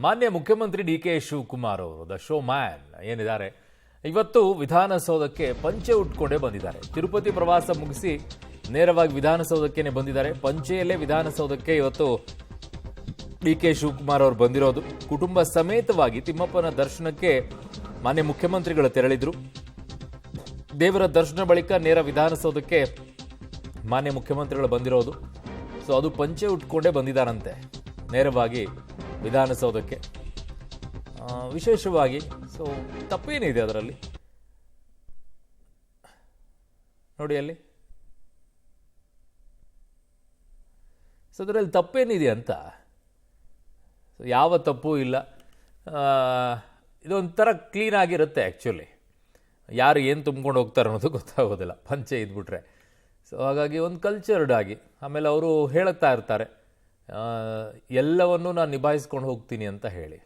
ಮಾನ್ಯ ಮುಖ್ಯಮಂತ್ರಿ ಡಿ.ಕೆ. ಶಿವಕುಮಾರ್ ಅವರು ದ ಶೋ ಮ್ಯಾನ್ ಏನಿದ್ದಾರೆ ಇವತ್ತು ವಿಧಾನಸೌಧಕ್ಕೆ ಪಂಚೆ ಉಟ್ಕೊಂಡೇ ಬಂದಿದ್ದಾರೆ. ತಿರುಪತಿ ಪ್ರವಾಸ ಮುಗಿಸಿ ನೇರವಾಗಿ ವಿಧಾನಸೌಧಕ್ಕೆ ಬಂದಿದ್ದಾರೆ. ಪಂಚೆಯಲ್ಲೇ ವಿಧಾನಸೌಧಕ್ಕೆ ಇವತ್ತು ಡಿ.ಕೆ. ಶಿವಕುಮಾರ್ ಅವರು ಬಂದಿರೋದು. ಕುಟುಂಬ ಸಮೇತವಾಗಿ ತಿಮ್ಮಪ್ಪನ ದರ್ಶನಕ್ಕೆ ಮಾನ್ಯ ಮುಖ್ಯಮಂತ್ರಿಗಳು ತೆರಳಿದ್ರು. ದೇವರ ದರ್ಶನ ಬಳಿಕ ನೇರ ವಿಧಾನಸೌಧಕ್ಕೆ ಮಾನ್ಯ ಮುಖ್ಯಮಂತ್ರಿಗಳು ಬಂದಿರೋದು. ಸೊ ಅದು ಪಂಚೆ ಉಟ್ಕೊಂಡೇ ಬಂದಿದ್ದಾರಂತೆ ನೇರವಾಗಿ ವಿಧಾನಸೌಧಕ್ಕೆ. ವಿಶೇಷವಾಗಿ ಸೊ ತಪ್ಪೇನಿದೆ ಅದರಲ್ಲಿ ನೋಡಿ, ಅಲ್ಲಿ ಸೊ ಅದರಲ್ಲಿ ತಪ್ಪೇನಿದೆ ಅಂತ ಯಾವ ತಪ್ಪು ಇಲ್ಲ. ಇದೊಂಥರ ಕ್ಲೀನ್ ಆಗಿರುತ್ತೆ. ಆ್ಯಕ್ಚುಲಿ ಯಾರು ಏನು ತುಂಬ್ಕೊಂಡು ಹೋಗ್ತಾರೆ ಅನ್ನೋದು ಗೊತ್ತಾಗೋದಿಲ್ಲ ಪಂಚೆ ಇದ್ಬಿಟ್ರೆ. ಸೊ ಹಾಗಾಗಿ ಒಂದು ಕಲ್ಚರ್ಡ್ ಆಗಿ ಆಮೇಲೆ ಅವರು ಹೇಳುತ್ತಾ ಇರ್ತಾರೆ ಎಲ್ಲವನ್ನೂ ನಾನು ನಿಭಾಯಿಸ್ಕೊಂಡು ಹೋಗ್ತೀನಿ ಅಂತ ಹೇಳಿ.